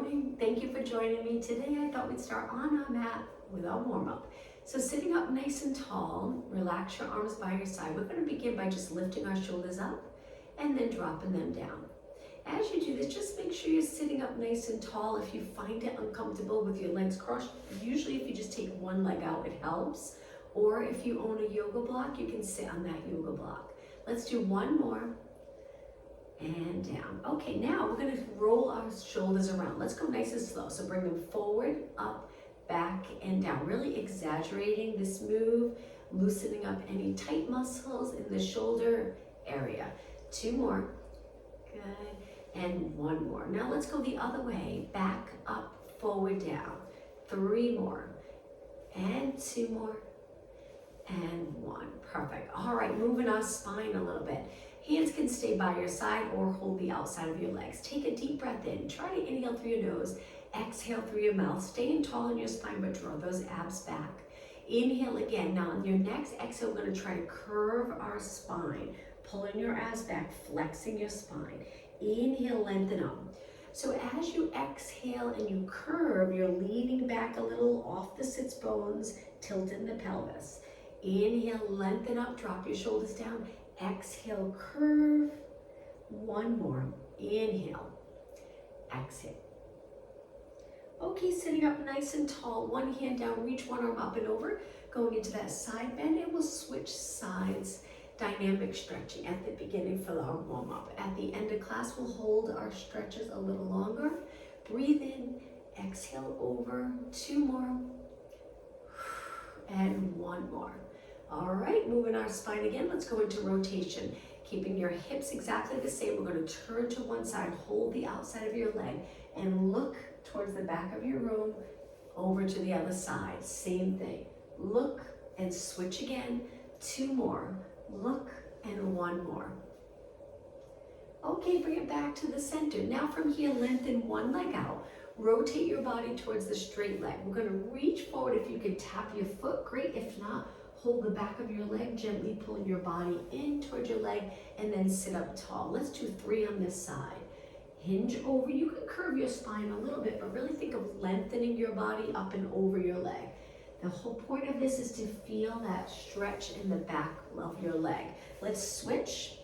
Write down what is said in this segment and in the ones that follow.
morning. Thank you for joining me. Today I thought we'd start on our mat with our warm-up. So sitting up nice and tall, relax your arms by your side. We're going to begin by just lifting our shoulders up and then dropping them down. As you do this, just make sure you're sitting up nice and tall. If you find it uncomfortable with your legs crossed, usually if you just take one leg out, it helps. Or if you own a yoga block, you can sit on that yoga block. Let's do one more. And down. Okay, now we're going to roll our shoulders around. Let's go nice and slow. So bring them forward, up, back, and down. Really exaggerating this move, loosening up any tight muscles in the shoulder area. Two more. Good. And one more. Now let's go the other way. Back, up, forward, down. Three more. And two more. And one. Perfect. All right, moving our spine a little bit. Hands can stay by your side or hold the outside of your legs. Take a deep breath in. Try to inhale through your nose. Exhale through your mouth. Staying tall in your spine, but draw those abs back. Inhale again. Now on your next exhale, we're going to try to curve our spine. Pulling your abs back, flexing your spine. Inhale, lengthen up. So as you exhale and you curve, you're leaning back a little off the sits bones, tilting the pelvis. Inhale, lengthen up, drop your shoulders down. Exhale, curve. One more. Inhale. Exhale. Okay, sitting up nice and tall. One hand down, reach one arm up and over. Going into that side bend, and we'll switch sides. Dynamic stretching at the beginning for our warm-up. At the end of class, we'll hold our stretches a little longer. Breathe in, exhale over. Two more. And one more. All right, moving our spine again. Let's go into rotation. Keeping your hips exactly the same. We're going to turn to one side, hold the outside of your leg, and look towards the back of your room, over to the other side. Same thing. Look and switch again. Two more. Look and one more. Okay, bring it back to the center. Now from here, lengthen one leg out. Rotate your body towards the straight leg. We're going to reach forward. If you can tap your foot, great. If not, hold the back of your leg, gently pulling your body in towards your leg, and then sit up tall. Let's do three on this side. Hinge over. You can curve your spine a little bit, but really think of lengthening your body up and over your leg. The whole point of this is to feel that stretch in the back of your leg. Let's switch.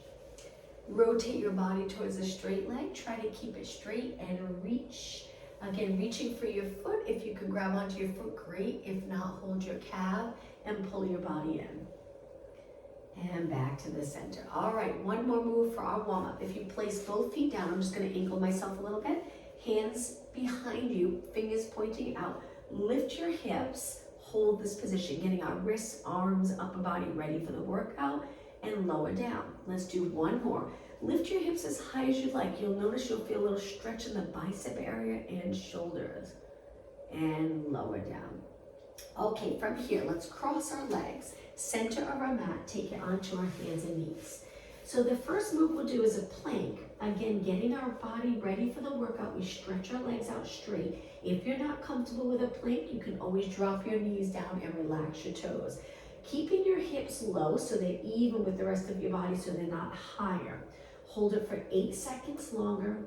Rotate your body towards the straight leg. Try to keep it straight and reach. Again, reaching for your foot. If you can grab onto your foot, great. If not, hold your calf and pull your body in. And back to the center. All right, one more move for our warm-up. If you place both feet down, I'm just going to ankle myself a little bit. Hands behind you, fingers pointing out. Lift your hips. Hold this position, getting our wrists, arms, upper body ready for the workout, and lower down. Let's do one more. Lift your hips as high as you'd like. You'll notice you'll feel a little stretch in the bicep area and shoulders. And lower down. Okay, from here, let's cross our legs. Center of our mat, take it onto our hands and knees. So the first move we'll do is a plank. Again, getting our body ready for the workout. We stretch our legs out straight. If you're not comfortable with a plank, you can always drop your knees down and relax your toes. Keeping your hips low so they're even with the rest of your body so they're not higher. Hold it for 8 seconds longer.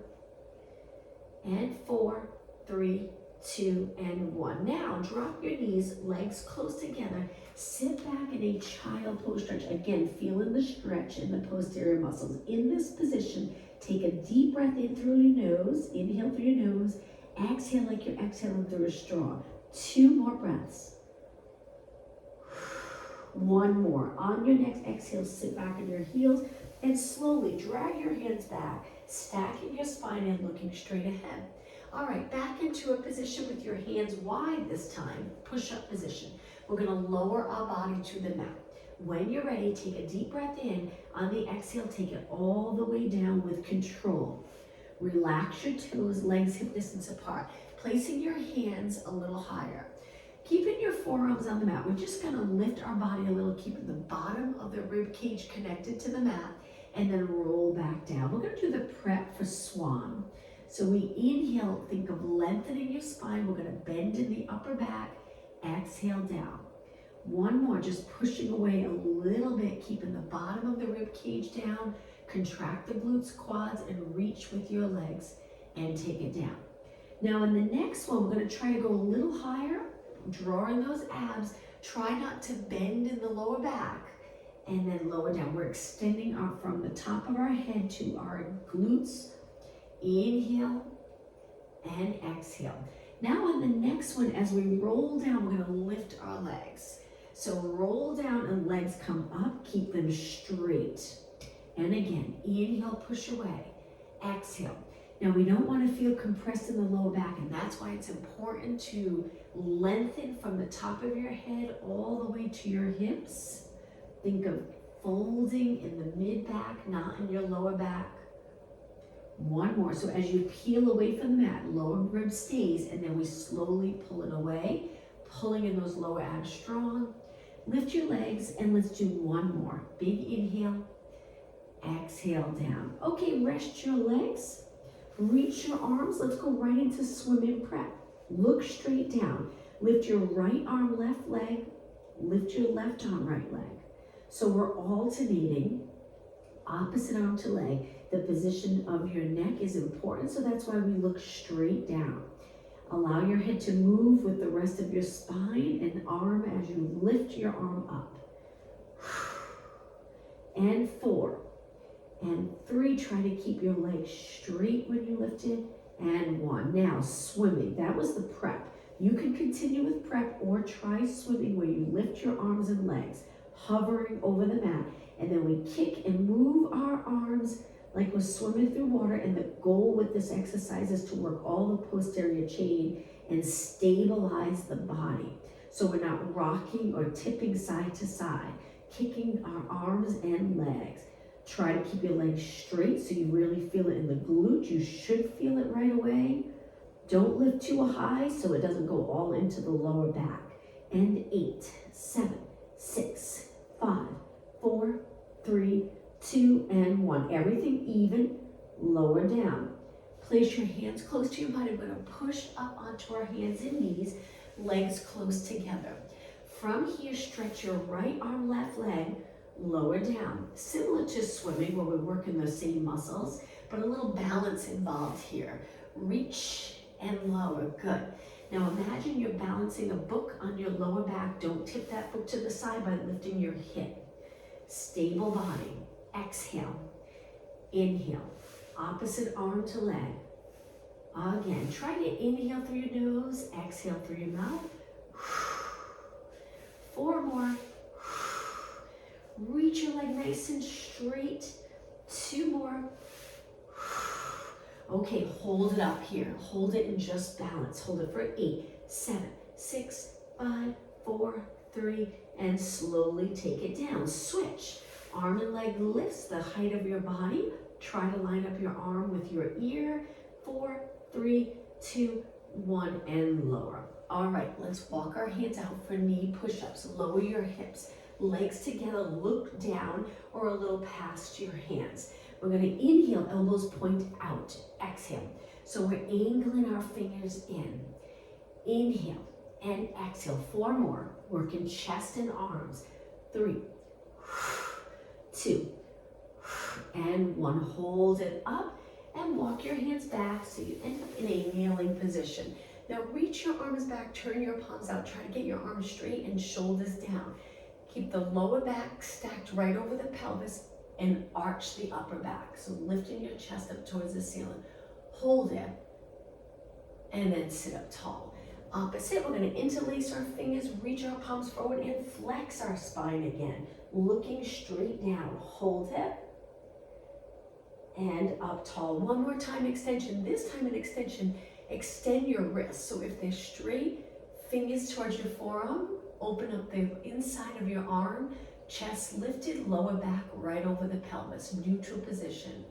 And 4, 3, 2, and 1. Now, drop your knees, legs close together. Sit back in a child pose stretch. Again, feeling the stretch in the posterior muscles. In this position, take a deep breath in through your nose. Inhale through your nose. Exhale like you're exhaling through a straw. 2 more breaths. One more. On your next exhale, sit back on your heels and slowly drag your hands back, stacking your spine and looking straight ahead. All right, back into a position with your hands wide this time, push-up position. We're gonna lower our body to the mat. When you're ready, take a deep breath in. On the exhale, take it all the way down with control. Relax your toes, legs hip distance apart, placing your hands a little higher. Keeping your forearms on the mat, we're just gonna lift our body a little, keeping the bottom of the rib cage connected to the mat, and then roll back down. We're gonna do the prep for swan. So we inhale, think of lengthening your spine. We're gonna bend in the upper back, exhale down. One more, just pushing away a little bit, keeping the bottom of the rib cage down. Contract the glutes, quads, and reach with your legs and take it down. Now in the next one, we're gonna try to go a little higher, drawing those abs. Try not to bend in the lower back and then lower down. We're extending out from the top of our head to our glutes. Inhale and exhale. Now on the next one, as we roll down, we're gonna lift our legs. So roll down and legs come up, keep them straight. And again, inhale, push away, exhale. Now we don't want to feel compressed in the lower back, and that's why it's important to lengthen from the top of your head all the way to your hips. Think of folding in the mid-back, not in your lower back. One more. So as you peel away from the mat, lower rib stays, and then we slowly pull it away, pulling in those lower abs strong. Lift your legs, and let's do one more. Big inhale, exhale down. Okay, rest your legs. Reach your arms. Let's go right into swim in prep. Look straight down. Lift your right arm, left leg. Lift your left arm, right leg. So we're alternating opposite arm to leg. The position of your neck is important, so that's why we look straight down. Allow your head to move with the rest of your spine and arm as you lift your arm up. And 4. And 3, try to keep your legs straight when you lift it. And 1. Now, swimming. That was the prep. You can continue with prep or try swimming where you lift your arms and legs, hovering over the mat. And then we kick and move our arms like we're swimming through water. And the goal with this exercise is to work all the posterior chain and stabilize the body. So we're not rocking or tipping side to side, kicking our arms and legs. Try to keep your legs straight so you really feel it in the glute. You should feel it right away. Don't lift too high so it doesn't go all into the lower back. And 8, 7, 6, 5, 4, 3, 2, and 1. Everything even, lower down. Place your hands close to your body. We're gonna push up onto our hands and knees, legs close together. From here, stretch your right arm, left leg, lower down. Similar to swimming where we're working those same muscles, but a little balance involved here. Reach and lower, good. Now imagine you're balancing a book on your lower back. Don't tip that book to the side by lifting your hip. Stable body. Exhale, inhale, opposite arm to leg. Again, try to inhale through your nose, exhale through your mouth. 4 more. Reach your leg nice and straight. 2 more. Okay, hold it up here. Hold it and just balance. Hold it for 8, 7, 6, 5, 4, 3, and slowly take it down. Switch. Arm and leg lifts the height of your body. Try to line up your arm with your ear. 4, 3, 2, 1, and lower. All right, let's walk our hands out for knee push-ups. Lower your hips. Legs together, look down or a little past your hands. We're gonna inhale, elbows point out. Exhale. So we're angling our fingers in. Inhale and exhale. 4 more. Working chest and arms. 3, 2, and 1. Hold it up and walk your hands back so you end up in a kneeling position. Now reach your arms back, turn your palms out. Try to get your arms straight and shoulders down. Keep the lower back stacked right over the pelvis and arch the upper back. So lifting your chest up towards the ceiling. Hold it and then sit up tall. Opposite, we're going to interlace our fingers, reach our palms forward and flex our spine again. Looking straight down. Hold it and up tall. 1 more time, extension. This time an extension, extend your wrists. So if they're straight, fingers towards your forearm, open up the inside of your arm, chest lifted, lower back right over the pelvis, neutral position.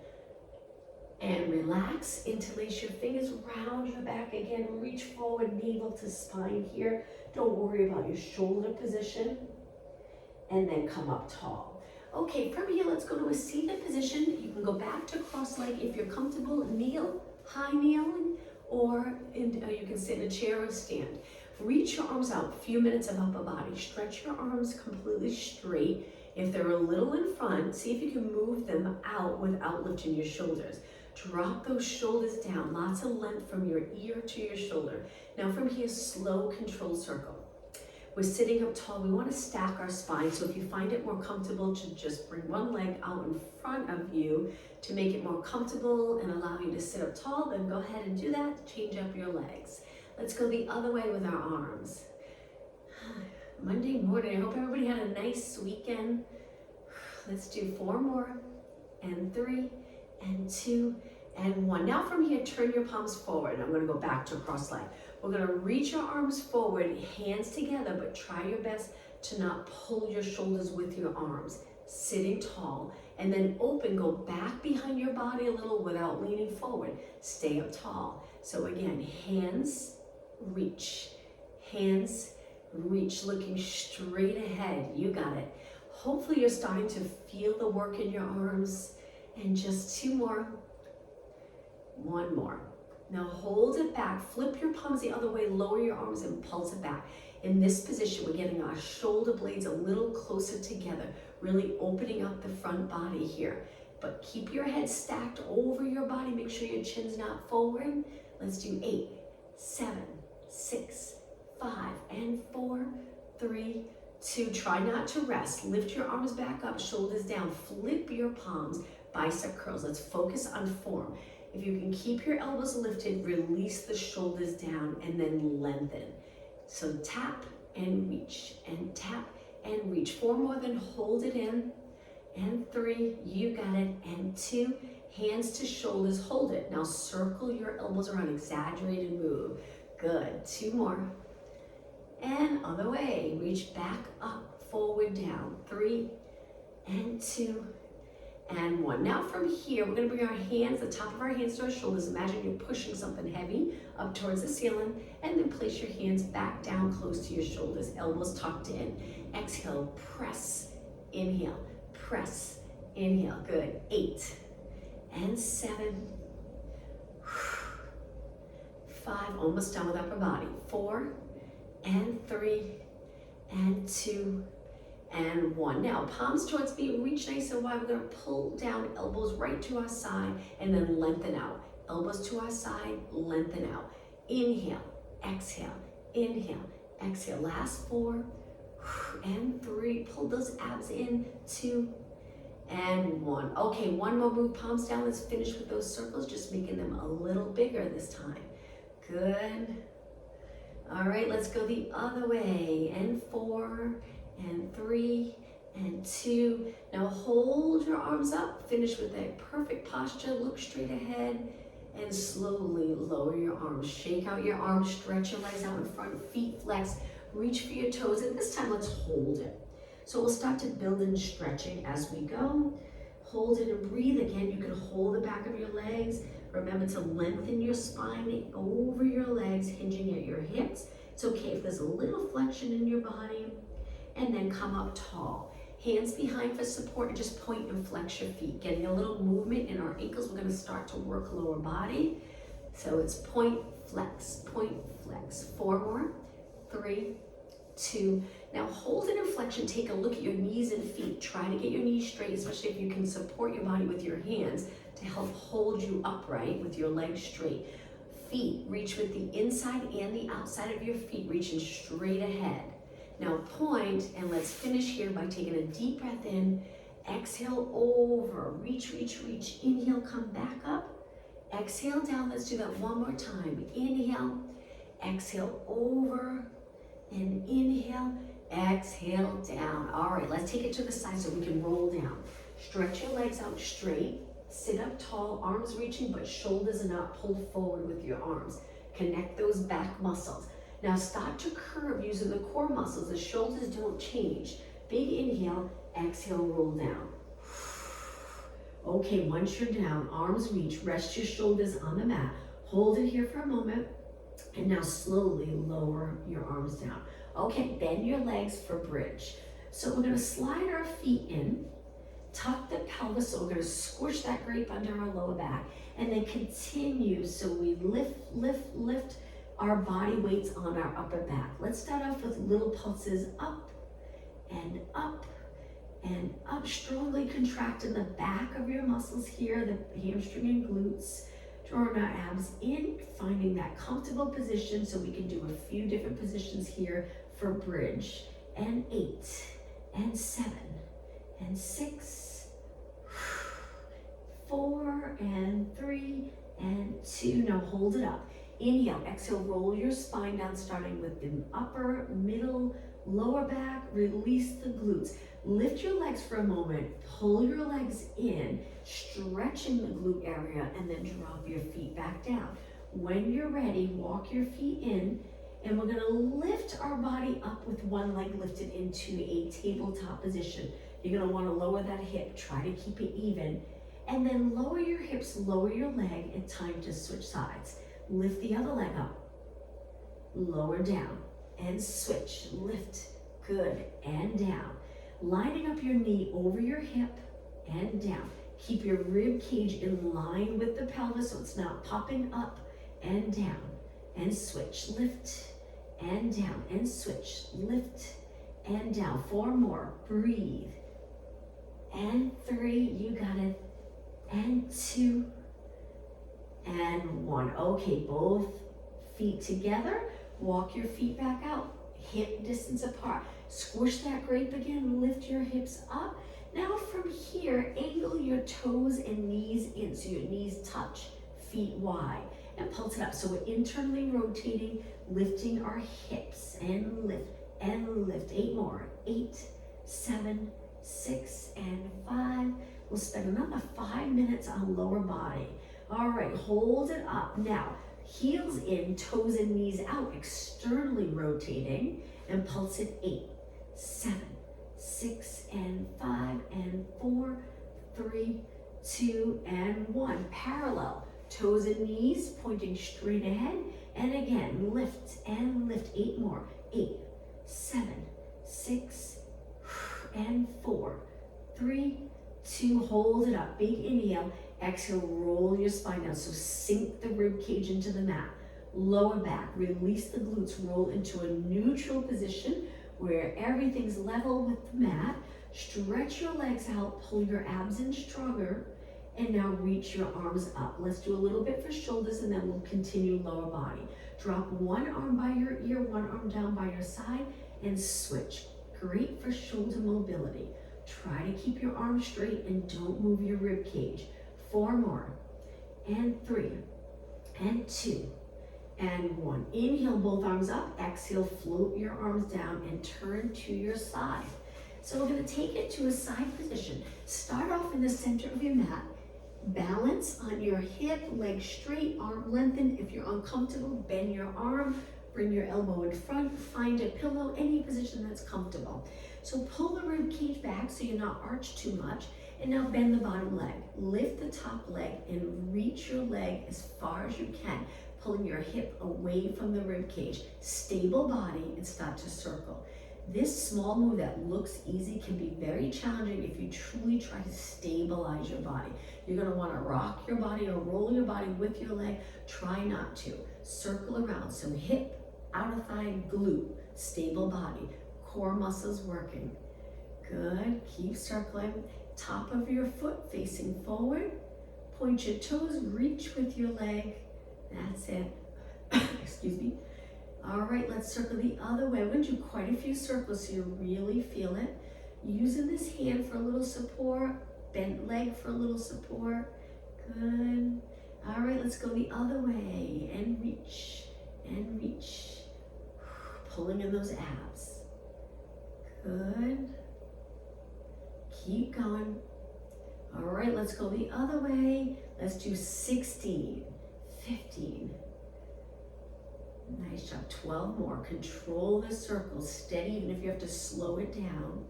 And relax, interlace your fingers, round your back again, reach forward, navel to spine here. Don't worry about your shoulder position. And then come up tall. Okay, from here, let's go to a seated position. You can go back to cross-leg if you're comfortable. Kneel, high kneeling, or you can sit in a chair or stand. Reach your arms out, a few minutes of upper body. Stretch your arms completely straight. If they're a little in front, see if you can move them out without lifting your shoulders. Drop those shoulders down, lots of length from your ear to your shoulder. Now from here, slow control circle. We're sitting up tall. We want to stack our spine. So if you find it more comfortable to just bring one leg out in front of you to make it more comfortable and allow you to sit up tall, then go ahead and do that. Change up your legs. Let's go the other way with our arms. Monday morning, I hope everybody had a nice weekend. Let's do 4 more, and 3, and 2, and 1. Now from here, turn your palms forward. I'm going to go back to cross leg. We're going to reach your arms forward, hands together, but try your best to not pull your shoulders with your arms. Sitting tall, and then open, go back behind your body a little without leaning forward. Stay up tall. So again, hands, reach, hands, reach, looking straight ahead. You got it. Hopefully you're starting to feel the work in your arms. And just 2 more. 1 more. Now hold it back, flip your palms the other way, lower your arms and pulse it back. In this position, we're getting our shoulder blades a little closer together, really opening up the front body here. But keep your head stacked over your body. Make sure your chin's not forward. Let's do 8, 7, 6, 5, and 4, 3, 2. Try not to rest. Lift your arms back up, shoulders down. Flip your palms, bicep curls. Let's focus on form. If you can keep your elbows lifted, release the shoulders down and then lengthen. So tap and reach, and tap and reach. 4 more, then hold it in. And 3, you got it. And 2, hands to shoulders, hold it. Now circle your elbows around, exaggerated move. Good, 2 more. And other way, reach back up, forward, down. 3, and 2, and 1. Now from here, we're going to bring our hands, the top of our hands to our shoulders. Imagine you're pushing something heavy up towards the ceiling, and then place your hands back down close to your shoulders, elbows tucked in. Exhale, press, inhale, press, inhale. Good. 8, and 7, 5, almost done with upper body. 4, and 3, and 2, and 1. Now, palms towards me, reach nice and wide. We're going to pull down, elbows right to our side, and then lengthen out. Elbows to our side, lengthen out. Inhale, exhale, inhale, exhale. Last 4, and 3. Pull those abs in. 2, and 1. Okay, 1 more move, palms down. Let's finish with those circles, just making them a little bigger this time. Good. All right, let's go the other way. And 4, and 3, and 2. Now hold your arms up. Finish with a perfect posture. Look straight ahead and slowly lower your arms. Shake out your arms, stretch your legs out in front, feet flex, reach for your toes, and this time let's hold it. So we'll start to build in stretching as we go. Hold it and breathe. Again, you can hold the back of your legs. Remember to lengthen your spine over your legs, hinging at your hips. It's okay if there's a little flexion in your body. And then come up tall. Hands behind for support, and just point and flex your feet. Getting a little movement in our ankles. We're going to start to work lower body. So it's point, flex, 4 more, 3, 2. Now hold an inflection. Take a look at your knees and feet. Try to get your knees straight, especially if you can support your body with your hands to help hold you upright with your legs straight. Feet, reach with the inside and the outside of your feet, reaching straight ahead. Now point, and let's finish here by taking a deep breath in. Exhale over, reach, reach, reach. Inhale, come back up. Exhale down. Let's do that 1 more time. Inhale, exhale over, and inhale, exhale down. All right, let's take it to the side so we can roll down. Stretch your legs out straight. Sit up tall, arms reaching, but shoulders are not pulled forward with your arms. Connect those back muscles. Now start to curve using the core muscles. The shoulders don't change. Big inhale, exhale, roll down. Okay, once you're down, arms reach, rest your shoulders on the mat. Hold it here for a moment, and now slowly lower your arms down. Okay, bend your legs for bridge. So we're gonna slide our feet in, tuck the pelvis, so we're gonna squish that grape under our lower back, and then continue, so we lift, lift, lift our body weights on our upper back. Let's start off with little pulses up and up and up. Strongly contracting the back of your muscles here, the hamstring and glutes. Drawing our abs in, finding that comfortable position so we can do a few different positions here for bridge. And 8, and 7, and 6, 4, and 3, and 2. Now hold it up. Inhale, exhale, roll your spine down, starting with the upper, middle, lower back. Release the glutes. Lift your legs for a moment, pull your legs in, stretching the glute area, and then drop your feet back down. When you're ready, walk your feet in, and we're gonna lift our body up with one leg lifted into a tabletop position. You're gonna wanna lower that hip, try to keep it even, and then lower your hips, lower your leg, and time to switch sides. Lift the other leg up, lower down, and switch, lift, good, and down. Lining up your knee over your hip and down. Keep your rib cage in line with the pelvis so it's not popping up and down. And switch, lift, and down, and switch, lift, and down. 4 more, breathe. And 3, you got it. And 2, and 1. Okay, both feet together. Walk your feet back out, hip distance apart. Squish that grape again, lift your hips up. Now from here, angle your toes and knees in so your knees touch, feet wide, and pulse it up. So we're internally rotating, lifting our hips, and lift, and lift. 8 more, 8, 7, 6, and 5. We'll spend another 5 minutes on lower body. All right, hold it up. Now, heels in, toes and knees out, externally rotating, and pulse it. 8, 7, 6, and 5, and 4, 3, 2, and 1. Parallel, toes and knees pointing straight ahead, and again, lift and lift. 8 more, 8, 7, 6, and 4, 3, 2, hold it up. Big inhale, exhale, roll your spine down. So sink the rib cage into the mat. Lower back, release the glutes, roll into a neutral position where everything's level with the mat. Stretch your legs out, pull your abs in stronger, and now reach your arms up. Let's do a little bit for shoulders and then we'll continue lower body. Drop one arm by your ear, one arm down by your side, and switch. Great for shoulder mobility. Try to keep your arms straight and don't move your rib cage. 4 more, and 3, and 2, and 1. Inhale, both arms up. Exhale, float your arms down and turn to your side. So we're gonna take it to a side position. Start off in the center of your mat. Balance on your hip, leg straight, arm lengthened. If you're uncomfortable, bend your arm, bring your elbow in front, find a pillow, any position that's comfortable. So pull the rib cage back so you're not arched too much. And now bend the bottom leg. Lift the top leg and reach your leg as far as you can, pulling your hip away from the rib cage. Stable body and start to circle. This small move that looks easy can be very challenging if you truly try to stabilize your body. You're gonna wanna rock your body or roll your body with your leg. Try not to. Circle around. So hip, outer thigh, glute, stable body. Core muscles working. Good, keep circling. Top of your foot facing forward. Point your toes, reach with your leg. That's it. Excuse me. All right, let's circle the other way. We're gonna do quite a few circles so you really feel it. Using this hand for a little support, bent leg for a little support. Good. All right, let's go the other way and reach and reach. Pulling in those abs. Good. Keep going. All right, let's go the other way. Let's do 16, 15. Nice job. 12 more. Control the circle. Steady, even if you have to slow it down.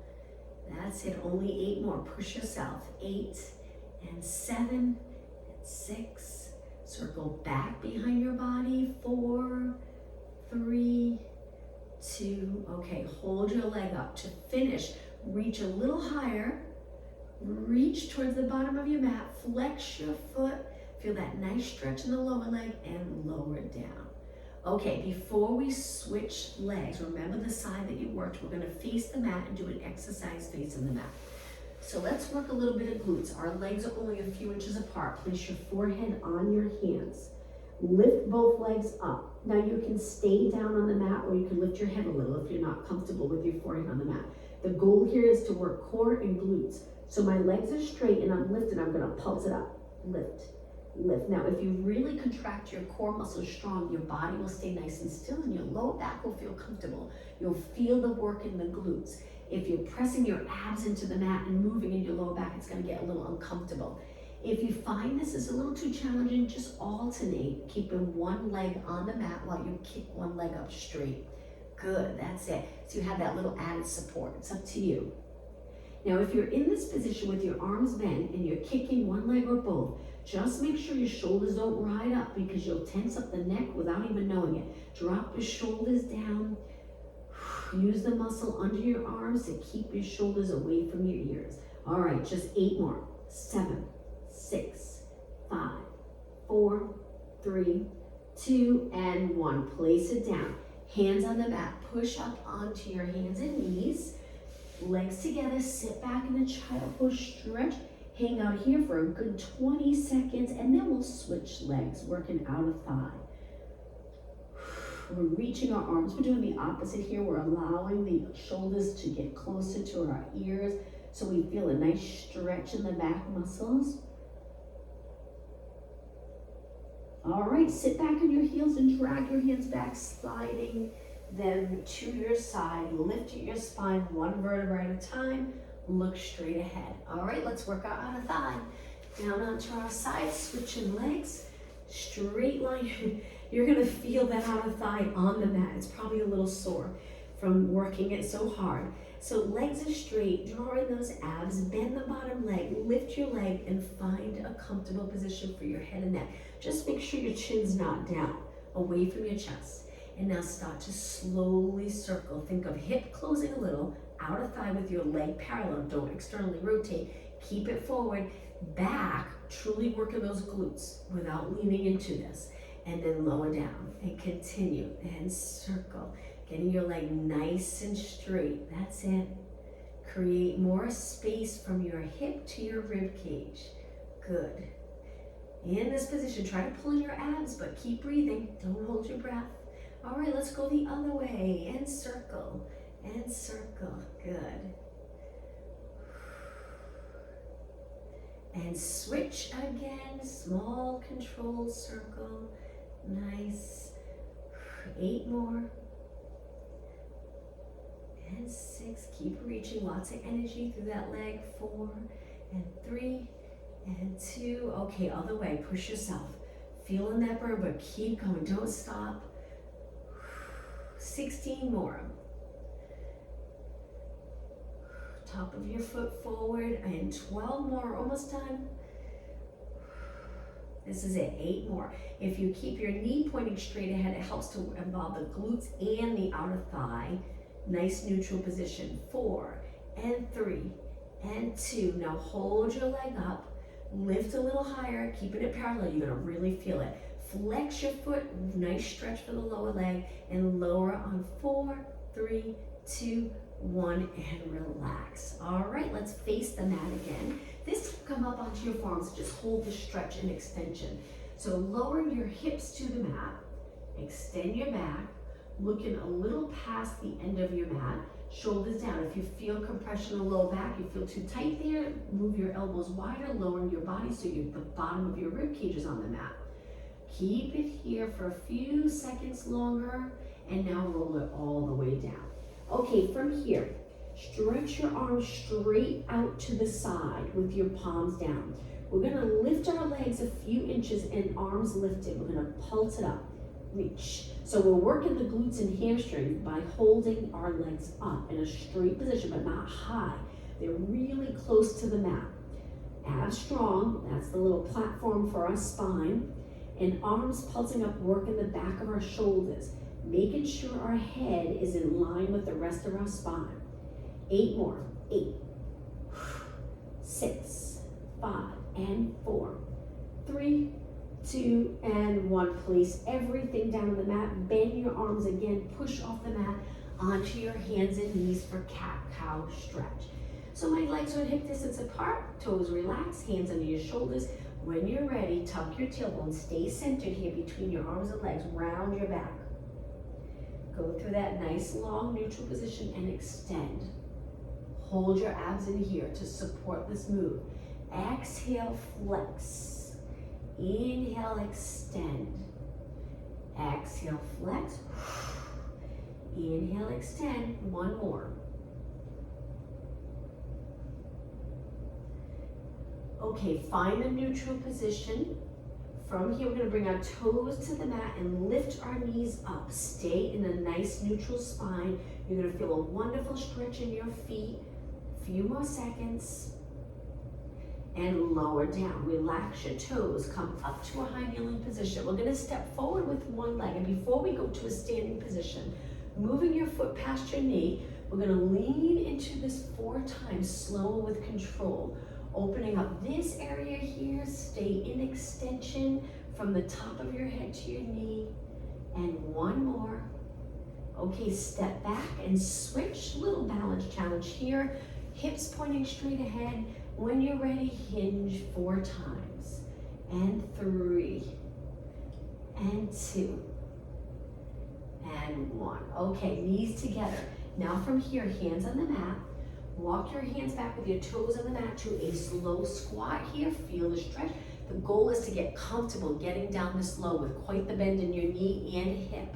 That's it. Only 8 more. Push yourself. 8 and 7 and 6. Circle back behind your body. 4, 3, 2. Okay, hold your leg up. To finish, reach a little higher. Reach towards the bottom of your mat. Flex your foot. Feel that nice stretch in the lower leg and lower it down. Okay, before we switch legs, remember the side that you worked. We're gonna face the mat and do an exercise facing the mat. So let's work a little bit of glutes. Our legs are only a few inches apart. Place your forehead on your hands. Lift both legs up. Now you can stay down on the mat, or you can lift your head a little if you're not comfortable with your forehead on the mat. The goal here is to work core and glutes. So my legs are straight and I'm lifting. I'm gonna pulse it up. Lift, lift. Now if you really contract your core muscles strong, your body will stay nice and still and your lower back will feel comfortable. You'll feel the work in the glutes. If you're pressing your abs into the mat and moving in your lower back, it's gonna get a little uncomfortable. If you find this is a little too challenging, just alternate, keeping one leg on the mat while you kick one leg up straight. Good, that's it. So you have that little added support. It's up to you. Now, if you're in this position with your arms bent and you're kicking one leg or both, just make sure your shoulders don't ride up because you'll tense up the neck without even knowing it. Drop your shoulders down. Use the muscle under your arms to keep your shoulders away from your ears. All right, just 8 more. 7, 6, 5, 4, 3, 2, and 1. Place it down. Hands on the mat. Push up onto your hands and knees. Legs together. Sit back in the child pose. Stretch. Hang out here for a good 20 seconds, and then we'll switch legs, working outer thigh. We're reaching our arms. We're doing the opposite here. We're allowing the shoulders to get closer to our ears so we feel a nice stretch in the back muscles. All right, sit back on your heels and drag your hands back, sliding them to your side. Lift your spine one vertebra at a time. Look straight ahead. All right, let's work our outer thigh. Down onto our side, switching legs. Straight line. You're gonna feel that outer thigh on the mat. It's probably a little sore from working it so hard. So legs are straight, drawing those abs, bend the bottom leg, lift your leg, and find a comfortable position for your head and neck. Just make sure your chin's not down, away from your chest. And now start to slowly circle. Think of hip closing a little, outer thigh with your leg parallel. Don't externally rotate. Keep it forward, back, truly working those glutes without leaning into this. And then lower down and continue and circle. Getting your leg nice and straight. That's it. Create more space from your hip to your rib cage. Good. In this position, try to pull in your abs, but keep breathing. Don't hold your breath. All right, let's go the other way and circle and circle. Good. And switch again. Small controlled circle. Nice. 8 more. And 6. Keep reaching. Lots of energy through that leg. 4 and 3 and 2. Okay, other way. Push yourself. Feeling that burn, but keep going. Don't stop. 16 more. Top of your foot forward. And 12 more. Almost done. This is it, 8 more. If you keep your knee pointing straight ahead, it helps to involve the glutes and the outer thigh. Nice neutral position. 4 and 3 and 2. Now hold your leg up, lift a little higher, keeping it parallel. You're gonna really feel it. Flex your foot, nice stretch for the lower leg, and lower on 4, 3, 2, 1, and relax. All right, let's face the mat again. This will come up onto your forearms. Just hold the stretch and extension. So lower your hips to the mat, extend your back, looking a little past the end of your mat, shoulders down. If you feel compression in the low back, you feel too tight there, move your elbows wider, lowering your body so the bottom of your rib cage is on the mat. Keep it here for a few seconds longer, and now roll it all the way down. Okay, from here, stretch your arms straight out to the side with your palms down. We're gonna lift our legs a few inches and arms lifted. We're gonna pulse it up, reach. So we're working the glutes and hamstrings by holding our legs up in a straight position, but not high. They're really close to the mat. Abs strong, that's the little platform for our spine. And arms pulsing up, working the back of our shoulders, making sure our head is in line with the rest of our spine. 8 more. 8, 6, 5, and 4, 3, 2, and 1. Place everything down on the mat. Bend your arms again. Push off the mat onto your hands and knees for cat-cow stretch. So my legs are hip distance apart, toes relaxed, hands under your shoulders. When you're ready, tuck your tailbone, stay centered here between your arms and legs, round your back. Go through that nice long neutral position and extend. Hold your abs in here to support this move. Exhale, flex. Inhale, extend. Exhale, flex. Inhale, extend. One more. Okay, find a neutral position. From here, we're gonna bring our toes to the mat and lift our knees up. Stay in a nice neutral spine. You're gonna feel a wonderful stretch in your feet. Few more seconds. And lower down. Relax your toes. Come up to a high kneeling position. We're gonna step forward with one leg. And before we go to a standing position, moving your foot past your knee, we're gonna lean into this 4 times, slow with control. Opening up this area here, stay in extension from the top of your head to your knee. And one more. Okay, step back and switch. Little balance challenge here. Hips pointing straight ahead. When you're ready, hinge 4 times. And 3. And 2. And 1. Okay, knees together. Now from here, hands on the mat. Walk your hands back with your toes on the mat to a slow squat here. Feel the stretch. The goal is to get comfortable getting down this low with quite the bend in your knee and hip.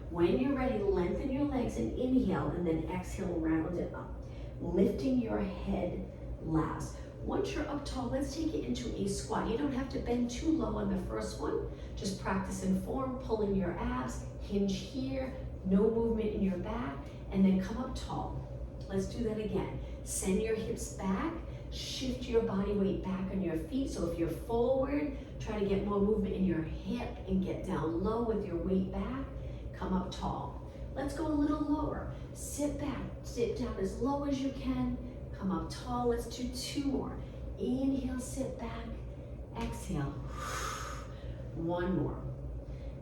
When you're ready, lengthen your legs and inhale, and then exhale, round it up. Lifting your head last. Once you're up tall, let's take it into a squat. You don't have to bend too low on the first one. Just practice in form, pulling your abs, hinge here, no movement in your back, and then come up tall. Let's do that again. Send your hips back, shift your body weight back on your feet. So if you're forward, try to get more movement in your hip and get down low with your weight back. Come up tall. Let's go a little lower. Sit back, sit down as low as you can. Come up tall. Let's do 2 more. Inhale, sit back. Exhale. 1 more.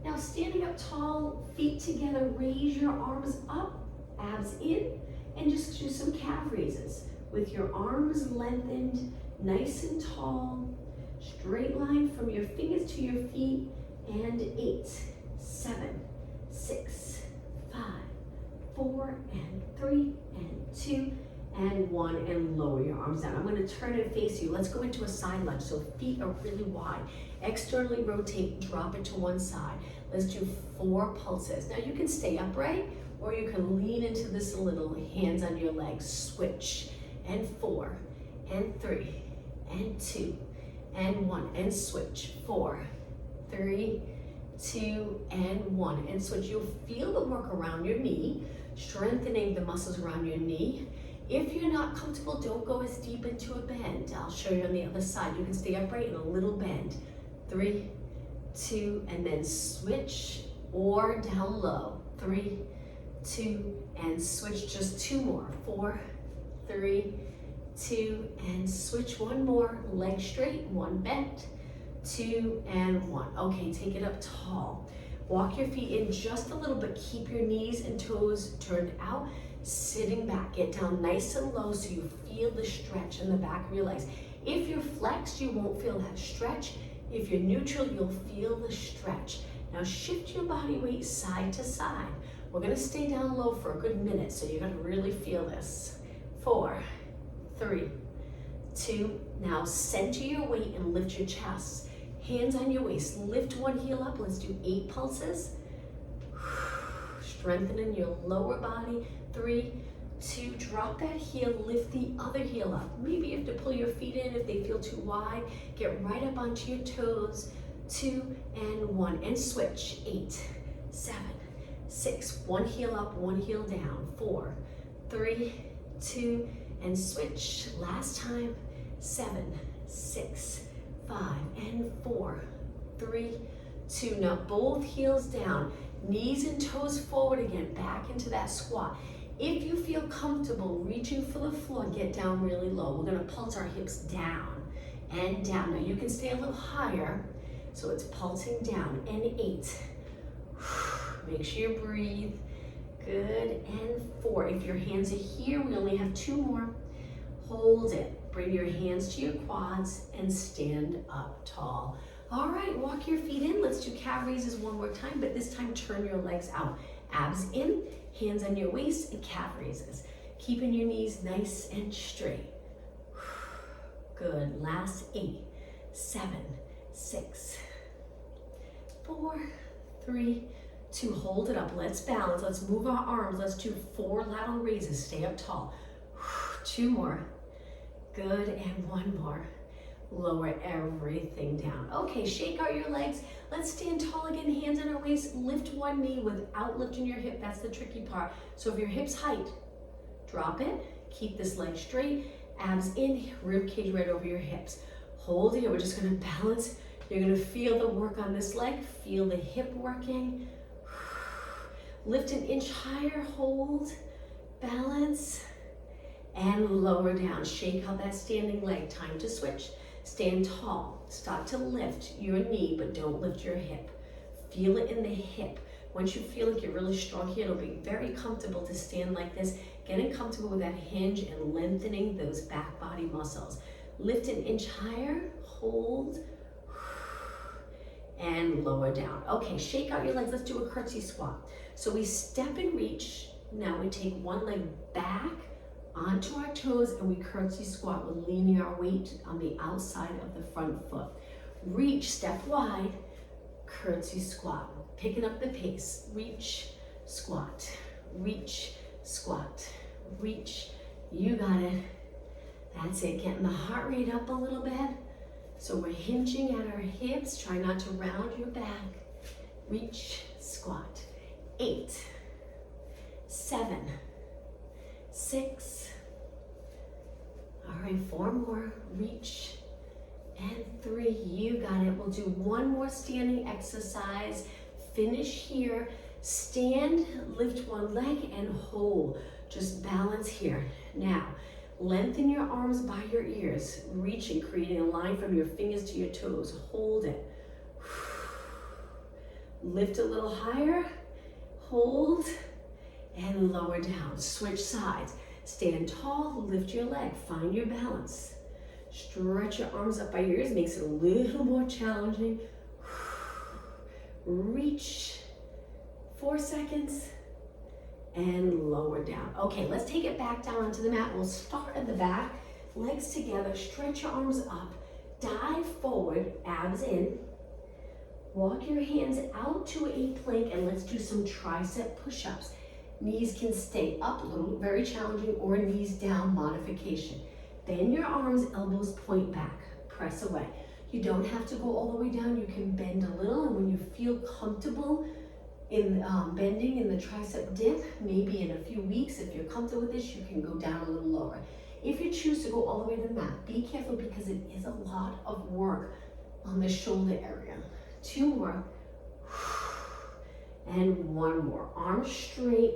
Now standing up tall, feet together, raise your arms up, abs in, and just do some calf raises with your arms lengthened, nice and tall, straight line from your fingers to your feet, and 8, 7, 6, 5, 4, and 3, and 2, and 1, and lower your arms down. I'm going to turn and face you. Let's go into a side lunge. So feet are really wide. Externally rotate, drop it to one side. Let's do 4 pulses. Now you can stay upright, or you can lean into this a little, hands on your legs, switch, and 4, and 3, and 2, and 1, and switch, 4, 3, 2, and 1, and switch. You'll feel the work around your knee, strengthening the muscles around your knee. If you're not comfortable, don't go as deep into a bend. I'll show you on the other side. You can stay upright in a little bend. 3, 2, and then switch, or down low. 3, 2, and switch. Just 2 more. 4, 3, 2, and switch. 1 more. Leg straight, 1 bent, 2, and 1. Okay, take it up tall. Walk your feet in just a little bit. Keep your knees and toes turned out. Sitting back, get down nice and low so you feel the stretch in the back of your legs. If you're flexed, you won't feel that stretch. If you're neutral, you'll feel the stretch. Now shift your body weight side to side. We're gonna stay down low for a good minute, so you're gonna really feel this. 4, 3, 2, now center your weight and lift your chest. Hands on your waist, lift one heel up. Let's do 8 pulses. Strengthening your lower body. 3, 2, drop that heel, lift the other heel up. Maybe you have to pull your feet in if they feel too wide. Get right up onto your toes. 2, and 1, and switch. 8, 7, 6, 1 heel up, 1 heel down. 4, 3, 2, and switch. Last time. 7, 6, 5, and 4, 3, 2. Now both heels down, knees and toes forward again, back into that squat. If you feel comfortable reaching for the floor, get down really low. We're gonna pulse our hips down and down. Now you can stay a little higher, so it's pulsing down. And 8. Make sure you breathe. Good. And 4. If your hands are here, we only have 2 more. hold it. Bring your hands to your quads and stand up tall. All right, walk your feet in. Let's do calf raises one more time, but this time turn your legs out. Abs in, hands on your waist, and calf raises. Keeping your knees nice and straight. Good, last 8, 7, 6, 4, 3, 2, hold it up. Let's balance, let's move our arms. Let's do 4 lateral raises, stay up tall. 2 more, good, and 1 more. Lower everything down. Okay, shake out your legs. Let's stand tall again, hands on our waist. Lift one knee without lifting your hip. That's the tricky part. So if your hip's height, drop it. Keep this leg straight. Abs in, rib cage right over your hips. Hold it. We're just gonna balance. You're gonna feel the work on this leg. Feel the hip working. Lift an inch higher. Hold. Balance. And lower down. Shake out that standing leg. Time to switch. Stand tall. Start to lift your knee, but don't lift your hip. Feel it in the hip. Once you feel like you're really strong here, it'll be very comfortable to stand like this. Getting comfortable with that hinge and lengthening those back body muscles. Lift an inch higher. Hold. And lower down. Okay, shake out your legs. Let's do a curtsy squat. So we step and reach. Now we take one leg back onto our toes and we curtsy squat. We're leaning our weight on the outside of the front foot. Reach, step wide, curtsy squat. Picking up the pace. Reach, squat, reach, squat, reach. You got it. That's it. Getting the heart rate up a little bit. So we're hinging at our hips. Try not to round your back. Reach, squat. 8, 7, 6. All right, 4 more. Reach. And 3. You got it. We'll do one more standing exercise. Finish here. Stand, lift one leg, and hold. Just balance here. Now, lengthen your arms by your ears. Reaching, creating a line from your fingers to your toes. Hold it. Lift a little higher. Hold. And lower down. Switch sides. Stand tall, lift your leg, find your balance. Stretch your arms up by your ears, makes it a little more challenging. Reach, 4 seconds, and lower down. Okay, let's take it back down onto the mat. We'll start at the back, legs together, stretch your arms up, dive forward, abs in. Walk your hands out to a plank, and let's do some tricep push-ups. Knees can stay up a little, very challenging, or knees down modification. Bend your arms, elbows point back, press away. You don't have to go all the way down, you can bend a little, and when you feel comfortable in bending in the tricep dip, maybe in a few weeks, if you're comfortable with this, you can go down a little lower. If you choose to go all the way to the mat, be careful because it is a lot of work on the shoulder area. 2 more, and 1 more. Arms straight.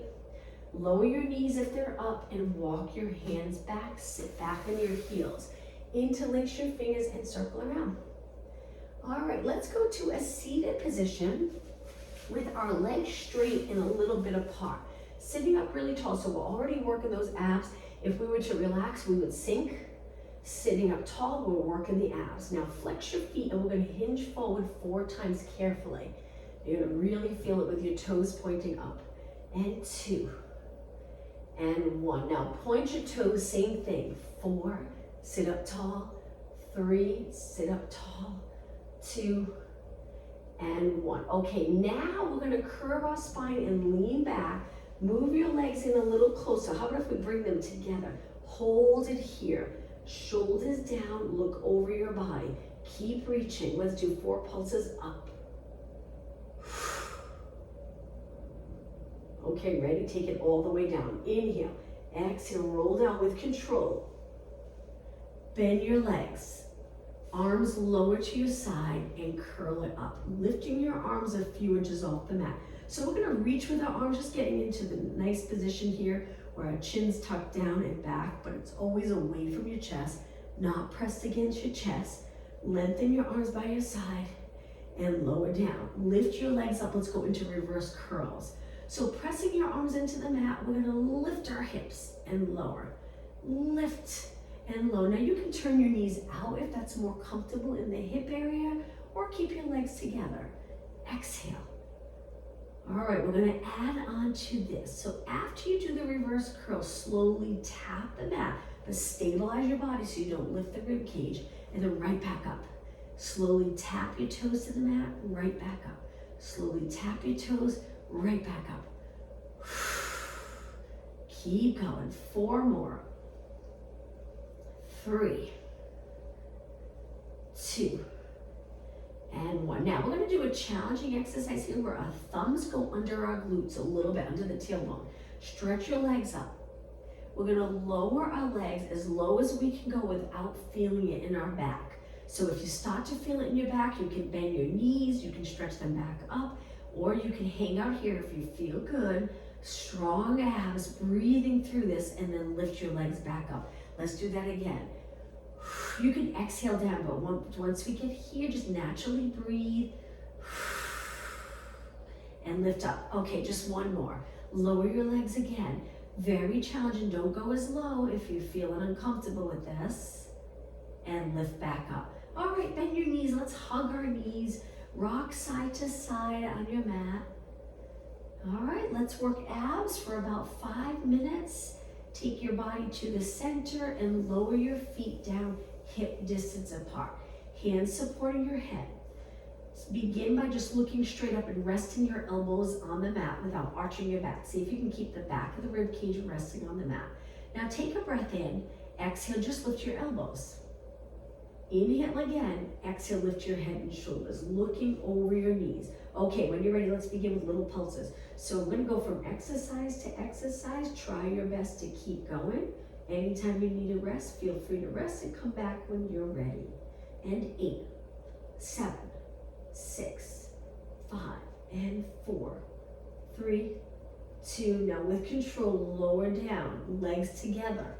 Lower your knees if they're up and walk your hands back. Sit back on your heels. Interlace your fingers and circle around. All right, let's go to a seated position with our legs straight and a little bit apart. Sitting up really tall, so we're already working those abs. If we were to relax, we would sink. Sitting up tall, we're working the abs. Now flex your feet and we're gonna hinge forward 4 times carefully. You're gonna really feel it with your toes pointing up. And 2. And 1. Now point your toes, same thing. 4, sit up tall. 3, sit up tall. 2, and 1. Okay, now we're gonna curve our spine and lean back. Move your legs in a little closer. How about if we bring them together? Hold it here. Shoulders down, look over your body. Keep reaching. Let's do 4 pulses up. Okay, ready? Take it all the way down. Inhale. Exhale, roll down with control. Bend your legs. Arms lower to your side and curl it up. Lifting your arms a few inches off the mat. So we're gonna reach with our arms, just getting into the nice position here where our chin's tucked down and back, but it's always away from your chest, not pressed against your chest. Lengthen your arms by your side and lower down. Lift your legs up. Let's go into reverse curls. So pressing your arms into the mat, we're gonna lift our hips and lower. Lift and low. Now you can turn your knees out if that's more comfortable in the hip area, or keep your legs together. Exhale. All right, we're gonna add on to this. So after you do the reverse curl, slowly tap the mat, but stabilize your body so you don't lift the rib cage, and then right back up. Slowly tap your toes to the mat, right back up. Slowly tap your toes, right back up. Keep going, 4 more. 3, 2, and 1. Now we're gonna do a challenging exercise here where our thumbs go under our glutes a little bit, under the tailbone. Stretch your legs up. We're gonna lower our legs as low as we can go without feeling it in our back. So if you start to feel it in your back, you can bend your knees, you can stretch them back up, or you can hang out here if you feel good. Strong abs, breathing through this, and then lift your legs back up. Let's do that again. You can exhale down, but once we get here, just naturally breathe and lift up. Okay, just 1 more. Lower your legs again. Very challenging. Don't go as low if you're feeling uncomfortable with this. And lift back up. All right, bend your knees. Let's hug our knees. Rock side to side on your mat. All right, let's work abs for about 5 minutes. Take your body to the center and lower your feet down hip distance apart. Hands supporting your head. Begin by just looking straight up and resting your elbows on the mat without arching your back. See if you can keep the back of the rib cage resting on the mat. Now take a breath in. Exhale, just lift your elbows. Inhale again. Exhale, lift your head and shoulders, looking over your knees. Okay, when you're ready, let's begin with little pulses. So we're gonna go from exercise to exercise. Try your best to keep going. Anytime you need a rest, feel free to rest and come back when you're ready. And 8, 7, 6, 5, and 4, 3, 2. Now with control, lower down, legs together.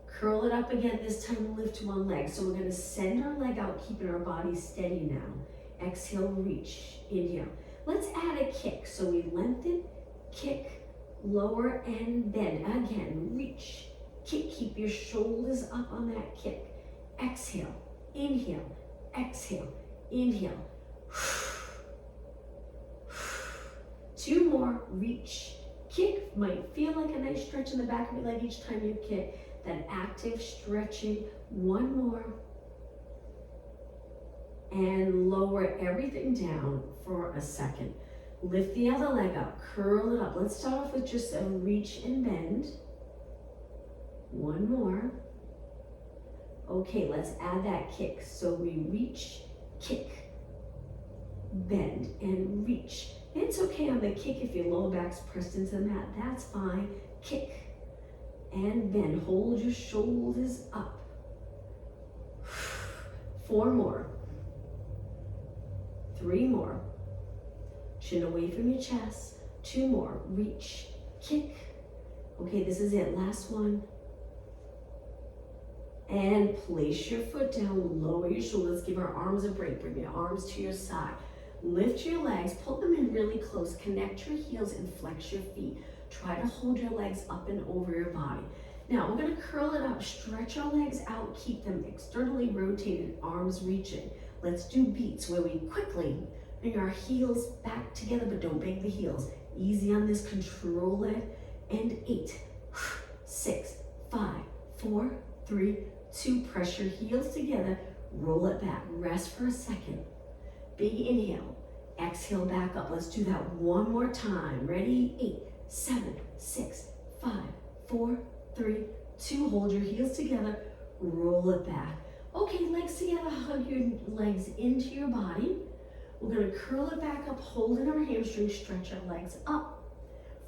Curl it up again, this time lift one leg. So we're gonna send our leg out, keeping our body steady now. Exhale, reach, inhale. Let's add a kick. So we lengthen, kick, lower, and bend. Again, reach, kick, keep your shoulders up on that kick. Exhale, inhale, exhale, inhale. 2 more, reach, kick. Might feel like a nice stretch in the back of your leg each time you kick. That active stretching. 1 more. And lower everything down for a second. Lift the other leg up, curl it up. Let's start off with just a reach and bend. 1 more. Okay, let's add that kick. So we reach, kick, bend, and reach. It's okay on the kick if your lower back's pressed into the mat. That's fine. Kick and bend. Hold your shoulders up. 4 more. 3 more. Chin away from your chest. 2 more. Reach, kick. Okay, this is it. Last one. And place your foot down, lower your shoulders, give our arms a break. Bring your arms to your side. Lift your legs, pull them in really close. Connect your heels and flex your feet. Try to hold your legs up and over your body. Now we're gonna curl it up, stretch our legs out, keep them externally rotated, arms reaching. Let's do beats where we quickly bring our heels back together, but don't bang the heels. Easy on this, control it. And 8, 6, 5, 4, 3, 2. Press your heels together, roll it back, rest for a second. Big inhale, exhale back up. Let's do that 1 more time. Ready? 8, 7, 6, 5, 4, 3, 2. Hold your heels together, roll it back. Okay, legs together, hug your legs into your body. We're gonna curl it back up, holding our hamstrings, stretch our legs up.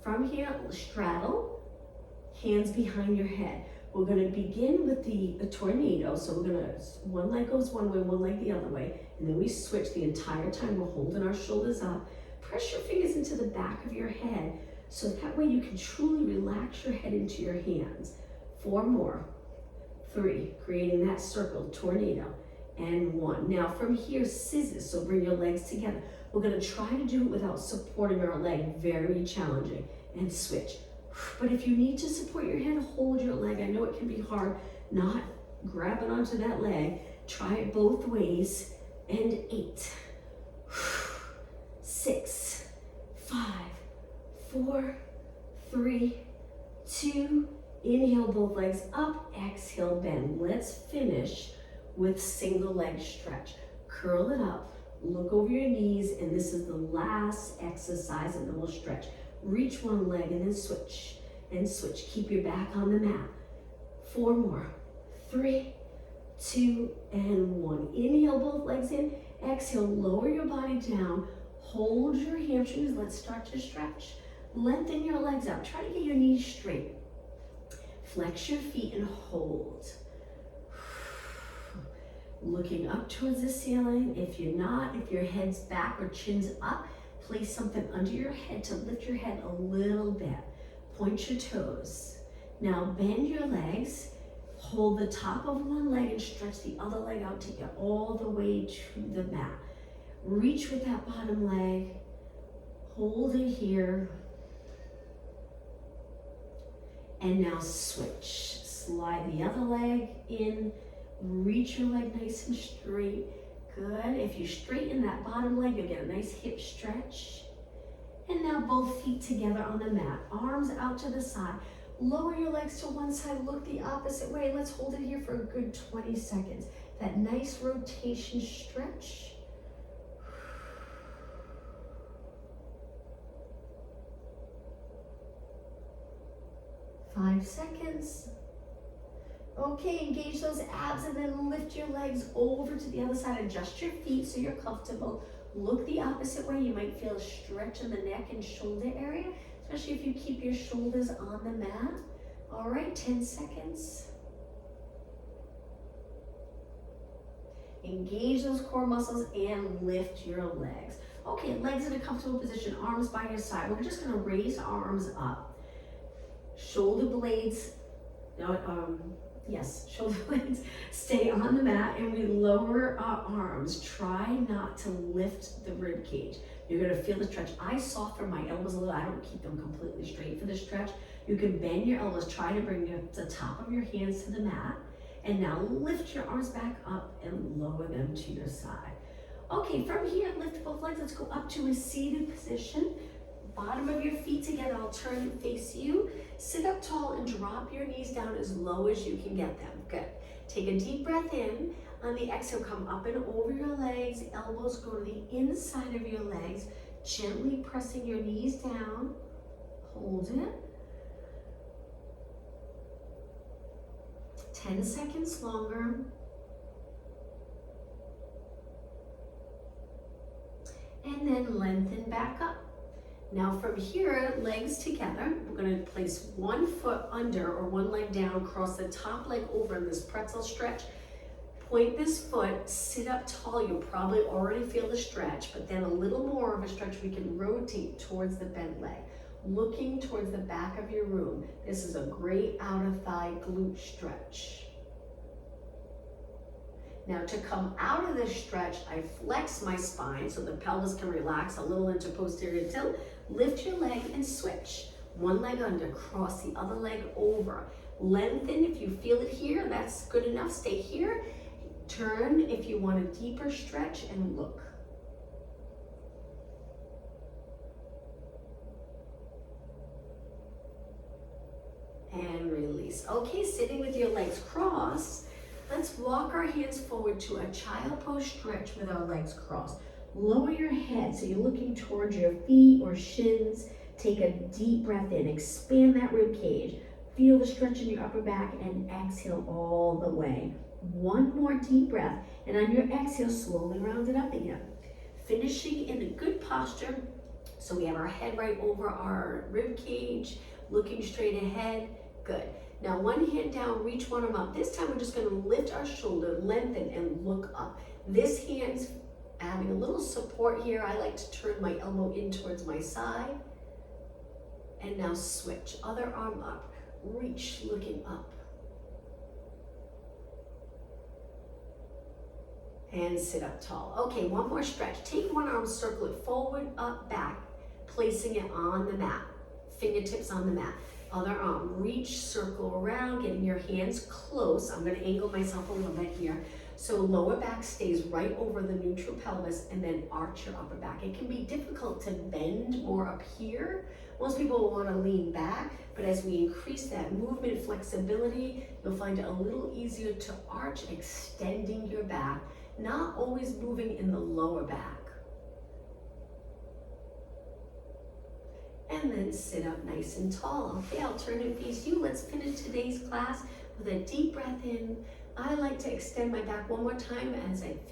From here, straddle, hands behind your head. We're gonna begin with a tornado. So we're gonna, one leg goes one way, one leg the other way, and then we switch the entire time. We're holding our shoulders up. Press your fingers into the back of your head, so that way you can truly relax your head into your hands. 4 more. 3, creating that circle, tornado, and 1. Now from here, scissors, so bring your legs together. We're gonna try to do it without supporting our leg, very challenging, and switch. But if you need to support your head, hold your leg. I know it can be hard not grab it onto that leg. Try it both ways. And 8, 6, 5, 4, 3, 2, inhale both legs up, exhale bend. Let's finish with single leg stretch. Curl it up, look over your knees, and this is the last exercise, and then we'll stretch. Reach one leg and then switch, and switch. Keep your back on the mat. 4 more, 3, 2, and 1. Inhale both legs in, exhale, lower your body down, hold your hamstrings. Let's start to stretch. Lengthen your legs out. Try to get your knees straight. Flex your feet and hold. Looking up towards the ceiling. If you're not, if your head's back or chin's up, place something under your head to lift your head a little bit. Point your toes. Now bend your legs. Hold the top of one leg and stretch the other leg out to get all the way to the mat. Reach with that bottom leg. Hold it here. And now switch. Slide the other leg in. Reach your leg nice and straight. Good. If you straighten that bottom leg, you'll get a nice hip stretch. And now both feet together on the mat. Arms out to the side. Lower your legs to one side. Look the opposite way. Let's hold it here for a good 20 seconds. That nice rotation stretch. 5 seconds. Okay, engage those abs and then lift your legs over to the other side. Adjust your feet so you're comfortable. Look the opposite way. You might feel a stretch in the neck and shoulder area, especially if you keep your shoulders on the mat. All right, 10 seconds. Engage those core muscles and lift your legs. Okay, legs in a comfortable position, arms by your side. We're just gonna raise arms up. Shoulder blades, shoulder blades stay on the mat, and we lower our arms. Try not to lift the rib cage. You're gonna feel the stretch. I soften my elbows a little. I don't keep them completely straight for the stretch. You can bend your elbows. Try to bring the top of your hands to the mat. And now lift your arms back up and lower them to your side. Okay, from here, lift both legs. Let's go up to a seated position. Bottom of your feet together. I'll turn and face you. Sit up tall and drop your knees down as low as you can get them. Good. Take a deep breath in. On the exhale, come up and over your legs. Elbows go to the inside of your legs. Gently pressing your knees down. Hold it. 10 seconds longer. And then lengthen back up. Now from here, legs together, we're gonna place one foot under or one leg down, cross the top leg over in this pretzel stretch. Point this foot, sit up tall. You'll probably already feel the stretch, but then a little more of a stretch, we can rotate towards the bent leg. Looking towards the back of your room. This is a great outer thigh glute stretch. Now to come out of this stretch, I flex my spine so the pelvis can relax a little into posterior tilt. Lift your leg and switch. One leg under, cross the other leg over. Lengthen if you feel it here, that's good enough. Stay here. Turn if you want a deeper stretch and look. And release. Okay, sitting with your legs crossed, let's walk our hands forward to a child pose stretch with our legs crossed. Lower your head so you're looking towards your feet or shins. Take a deep breath in, expand that rib cage. Feel the stretch in your upper back and exhale all the way. One more deep breath, and on your exhale, slowly round it up again. Finishing in a good posture, so we have our head right over our rib cage, looking straight ahead. Good. Now one hand down, reach one arm up. This time we're just going to lift our shoulder, lengthen, and look up. This hand's having a little support here. I like to turn my elbow in towards my side. And now switch. Other arm up. Reach, looking up. And sit up tall. Okay, one more stretch. Take one arm, circle it forward, up, back, placing it on the mat. fingertips on the mat. Other arm, reach, circle around, getting your hands close. I'm gonna angle myself a little bit here. So lower back stays right over the neutral pelvis, and then arch your upper back. It can be difficult to bend more up here. Most people will wanna lean back, but as we increase that movement flexibility, you'll find it a little easier to arch, extending your back, not always moving in the lower back. And then sit up nice and tall. Okay, I'll turn and face you. Let's finish today's class with a deep breath in. I like to extend my back one more time as I finish.